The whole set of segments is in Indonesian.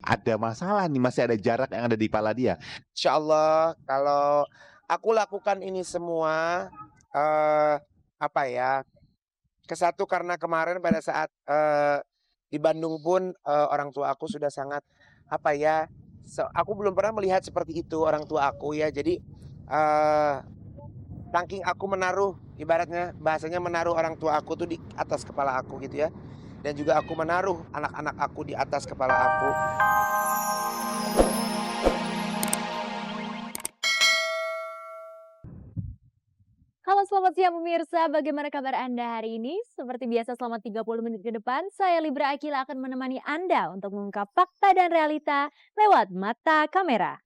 ada masalah nih, masih ada jarak yang ada di kepala dia? Insya Allah kalau aku lakukan ini semua, eee, apa ya, karena kemarin pada saat, di Bandung pun, orang tua aku sudah sangat, apa ya, aku belum pernah melihat seperti itu orang tua aku ya. Jadi, eee, saking aku menaruh ibaratnya bahasanya menaruh orang tua aku tuh di atas kepala aku gitu ya, dan juga aku menaruh anak-anak aku di atas kepala aku. Halo selamat siang pemirsa, bagaimana kabar Anda hari ini? Seperti biasa selama 30 menit ke depan, saya Libra Akila akan menemani Anda untuk mengungkap fakta dan realita lewat mata kamera.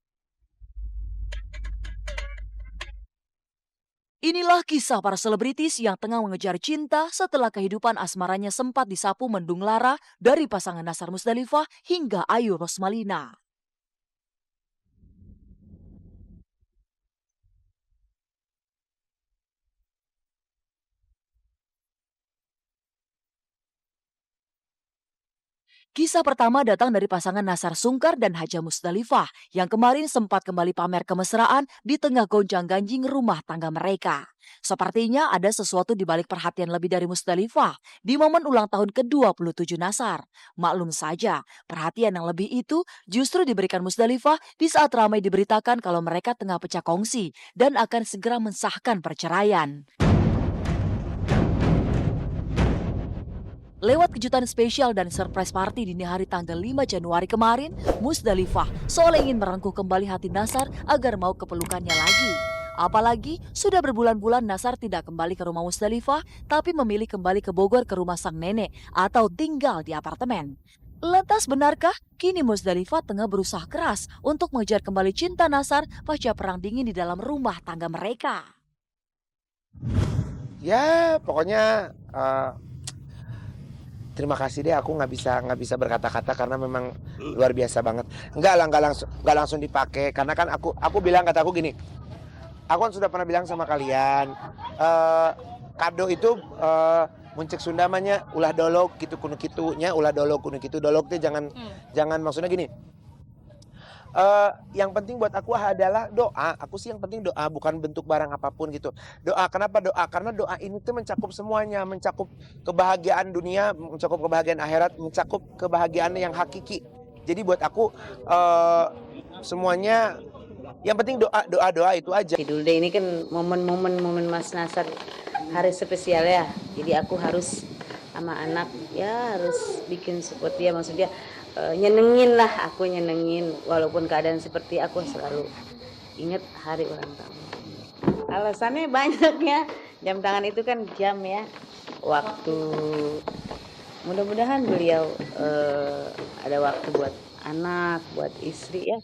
Inilah kisah para selebritis yang tengah mengejar cinta setelah kehidupan asmaranya sempat disapu mendung lara dari pasangan Nasar Musdalifah hingga Ayu Rosmalina. Kisah pertama datang dari pasangan Nasar Sungkar dan Haja Musdalifah yang kemarin sempat kembali pamer kemesraan di tengah gonjang-ganjing rumah tangga mereka. Sepertinya ada sesuatu di balik perhatian lebih dari Musdalifah di momen ulang tahun ke-27 Nasar. Maklum saja, perhatian yang lebih itu justru diberikan Musdalifah di saat ramai diberitakan kalau mereka tengah pecah kongsi dan akan segera mensahkan perceraian. Lewat kejutan spesial dan surprise party dini hari tanggal 5 Januari kemarin, Musdalifah seolah ingin merengkuh kembali hati Nasar agar mau ke pelukannya lagi. Apalagi sudah berbulan-bulan Nasar tidak kembali ke rumah Musdalifah, tapi memilih kembali ke Bogor ke rumah sang nenek atau tinggal di apartemen. Lantas benarkah kini Musdalifah tengah berusaha keras untuk mengejar kembali cinta Nasar pasca perang dingin di dalam rumah tangga mereka? Ya pokoknya, terima kasih deh, aku nggak bisa berkata-kata karena memang luar biasa banget. Nggak langsung dipakai karena kan aku bilang kata aku gini, aku kan sudah pernah bilang sama kalian, kado itu, muncik Sunda mah ulah dolog kitu kuno kitunya, ulah dolog kuno kitu. Dolog teh jangan maksudnya gini, yang penting buat aku adalah doa. Aku sih yang penting doa, bukan bentuk barang apapun gitu. Doa, kenapa doa? Karena doa ini tuh mencakup semuanya, mencakup kebahagiaan dunia, mencakup kebahagiaan akhirat, mencakup kebahagiaan yang hakiki. Jadi buat aku, semuanya yang penting doa doa doa itu aja. Idul Day ini kan momen Mas Nasar hari spesial ya. Jadi aku harus sama anak ya harus bikin support dia, maksudnya nyenengin lah, aku nyenengin walaupun keadaan seperti aku selalu ingat hari ulang tahun. Alasannya banyak ya. Jam tangan itu kan jam ya. Waktu mudah-mudahan beliau ada waktu buat anak, buat istri ya.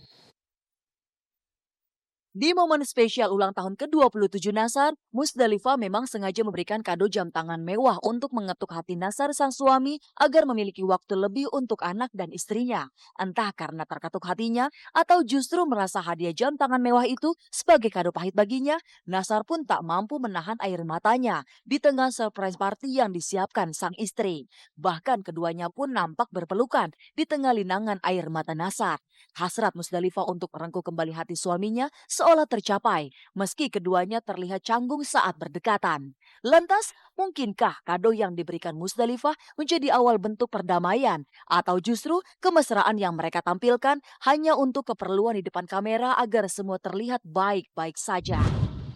Di momen spesial ulang tahun ke-27 Nasar, Musdalifah memang sengaja memberikan kado jam tangan mewah untuk mengetuk hati Nasar sang suami agar memiliki waktu lebih untuk anak dan istrinya. Entah karena terketuk hatinya atau justru merasa hadiah jam tangan mewah itu sebagai kado pahit baginya, Nasar pun tak mampu menahan air matanya di tengah surprise party yang disiapkan sang istri. Bahkan keduanya pun nampak berpelukan di tengah linangan air mata Nasar. Hasrat Musdalifah untuk merengkuh kembali hati suaminya seolah tercapai meski keduanya terlihat canggung saat berdekatan. Lantas, mungkinkah kado yang diberikan Musdalifah menjadi awal bentuk perdamaian atau justru kemesraan yang mereka tampilkan hanya untuk keperluan di depan kamera agar semua terlihat baik-baik saja?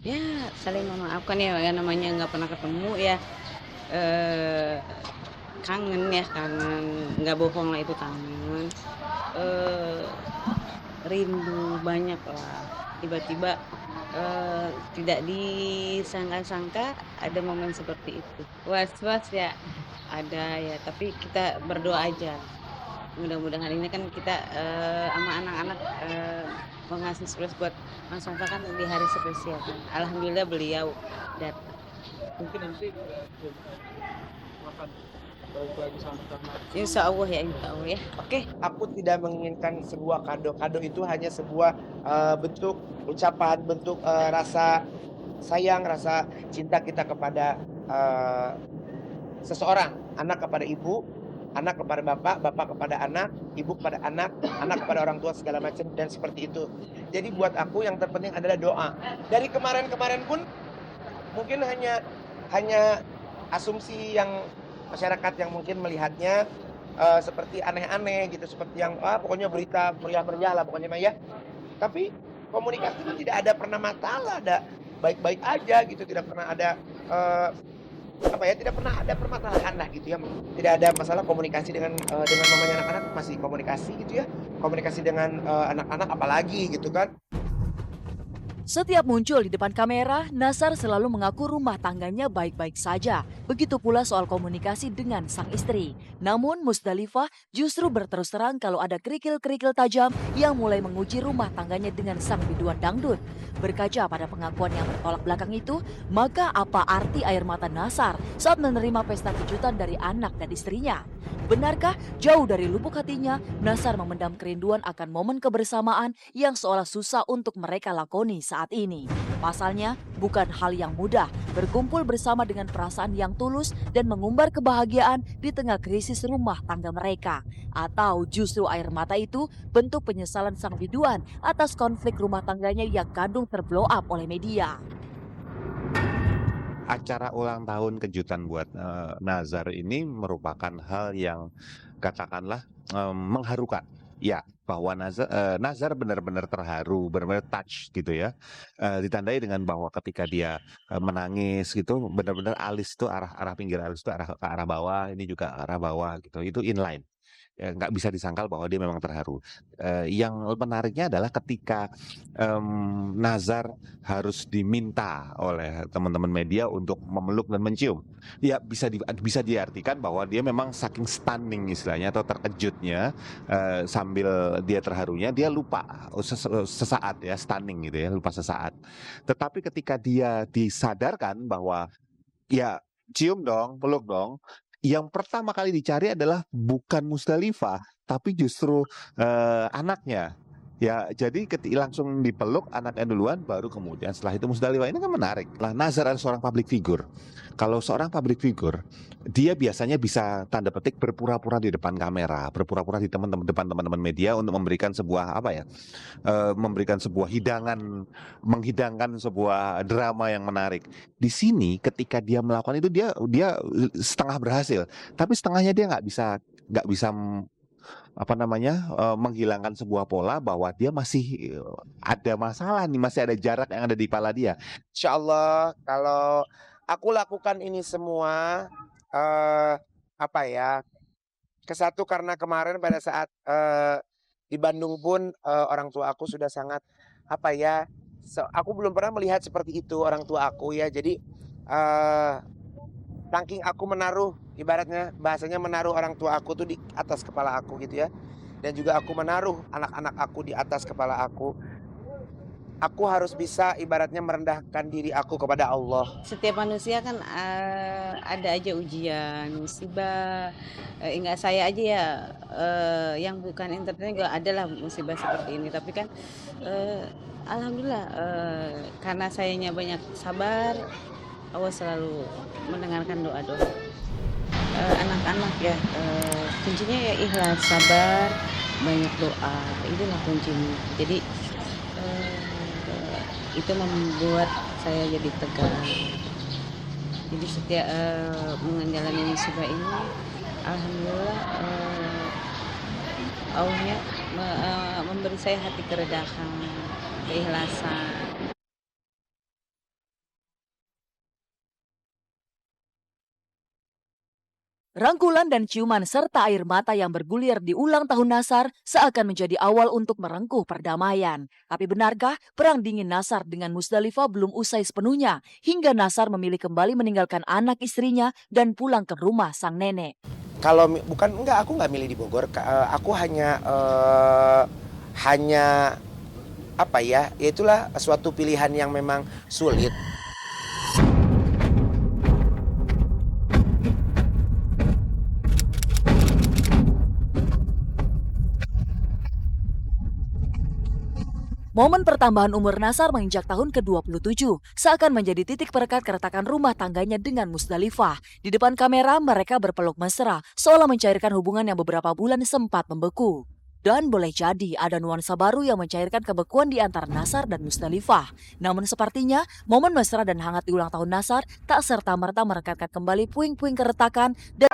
Ya saling memaafkan ya, yang namanya nggak pernah ketemu ya. eh Kangen ya, kangen, nggak bohong lah itu kangen. eh Rindu banyak lah, tiba-tiba tidak disangka-sangka ada momen seperti itu. Was-was ya ada ya, tapi kita berdoa aja. Mudah-mudahan ini kan kita sama anak-anak mau ngasih surprise buat Mas Santa kan di hari spesial kan. Alhamdulillah beliau datang. Mungkin nanti akan balik lagi sama karena Insya Allah ya, insya Allah ya. Oke. Aku tidak menginginkan sebuah kado. Kado itu hanya sebuah, bentuk ucapan, bentuk, rasa sayang, rasa cinta kita kepada, seseorang, anak kepada ibu, anak kepada bapak, bapak kepada anak, ibu kepada anak, anak kepada orang tua segala macam dan seperti itu. Jadi buat aku yang terpenting adalah doa. Dari kemarin-kemarin pun mungkin hanya asumsi yang masyarakat yang mungkin melihatnya seperti aneh-aneh gitu, seperti yang pokoknya berita meriah-meriah lah pokoknya Maya. Tapi komunikasi itu tidak ada pernah masalah, ada baik-baik aja gitu, tidak pernah ada tidak pernah ada permasalahan lah gitu ya. Tidak ada masalah komunikasi dengan mamanya anak-anak, masih komunikasi gitu ya. Komunikasi dengan anak-anak apalagi gitu kan. Setiap muncul di depan kamera, Nazar selalu mengaku rumah tangganya baik-baik saja. Begitu pula soal komunikasi dengan sang istri. Namun Musdalifah justru berterus terang kalau ada kerikil-kerikil tajam yang mulai menguji rumah tangganya dengan sang biduan dangdut. Berkaca pada pengakuan yang bertolak belakang itu, maka apa arti air mata Nazar saat menerima pesta kejutan dari anak dan istrinya? Benarkah jauh dari lubuk hatinya, Nazar memendam kerinduan akan momen kebersamaan yang seolah susah untuk mereka lakoni saat ini? Pasalnya, bukan hal yang mudah berkumpul bersama dengan perasaan yang tulus dan mengumbar kebahagiaan di tengah krisis rumah tangga mereka. Atau justru air mata itu bentuk penyesalan sang biduan atas konflik rumah tangganya yang kadung terblow up oleh media. Acara ulang tahun kejutan buat Nazar ini merupakan hal yang katakanlah mengharukan. Ya, bahwa Nazar benar-benar terharu, benar-benar touch gitu ya. Ditandai dengan bahwa ketika dia menangis gitu, benar-benar alis itu arah pinggir alis itu ke arah bawah, ini juga arah bawah gitu. Itu inline. Ya, nggak bisa disangkal bahwa dia memang terharu. Yang menariknya adalah ketika Nazar harus diminta oleh teman-teman media untuk memeluk dan mencium. Ya bisa diartikan bahwa dia memang saking stunning istilahnya atau terkejutnya sambil dia terharunya dia lupa sesaat ya, stunning gitu ya, lupa sesaat. Tetapi ketika dia disadarkan bahwa ya cium dong, peluk dong, yang pertama kali dicari adalah bukan Musdalifah, tapi justru anaknya. Ya, jadi langsung dipeluk anaknya duluan, baru kemudian setelah itu Musdalifah. Ini kan menarik. Lah, Nazar adalah seorang public figure. Kalau seorang public figure, dia biasanya bisa tanda petik berpura-pura di depan kamera, berpura-pura di depan teman-teman media untuk memberikan sebuah memberikan sebuah menghidangkan sebuah drama yang menarik. Di sini ketika dia melakukan itu dia setengah berhasil, tapi setengahnya dia nggak bisa menghilangkan sebuah pola bahwa dia masih ada masalah nih, masih ada jarak yang ada di kepala dia. Insya Allah kalau aku lakukan ini semua kesatu karena kemarin pada saat di Bandung pun orang tua aku sudah sangat aku belum pernah melihat seperti itu orang tua aku ya. Jadi saking aku menaruh, ibaratnya bahasanya menaruh orang tua aku tuh di atas kepala aku gitu ya. Dan juga aku menaruh anak-anak aku di atas kepala aku. Aku harus bisa ibaratnya merendahkan diri aku kepada Allah. Setiap manusia kan ada aja ujian, musibah. Enggak saya aja ya, yang bukan entertain juga adalah musibah seperti ini. Tapi kan alhamdulillah karena sayanya banyak sabar, Allah selalu mendengarkan doa-doa. Anak-anak ya, kuncinya ya ikhlas, sabar, banyak doa. Itulah kuncinya. Jadi itu membuat saya jadi tegar. Jadi setiap menjalani musibah ini, alhamdulillah Allahnya memberi saya hati keredahan, keikhlasan. Rangkulan dan ciuman serta air mata yang bergulir di ulang tahun Nazar seakan menjadi awal untuk merengkuh perdamaian. Tapi benarkah perang dingin Nazar dengan Musdalifah belum usai sepenuhnya hingga Nazar memilih kembali meninggalkan anak istrinya dan pulang ke rumah sang nenek? Kalau aku nggak milih di Bogor. Aku itulah suatu pilihan yang memang sulit. Momen pertambahan umur Nazar menginjak tahun ke-27 seakan menjadi titik perekat keretakan rumah tangganya dengan Musdalifah. Di depan kamera mereka berpeluk mesra, seolah mencairkan hubungan yang beberapa bulan sempat membeku. Dan boleh jadi ada nuansa baru yang mencairkan kebekuan di antara Nazar dan Musdalifah. Namun sepertinya momen mesra dan hangat di ulang tahun Nazar tak serta-merta merekatkan kembali puing-puing keretakan dan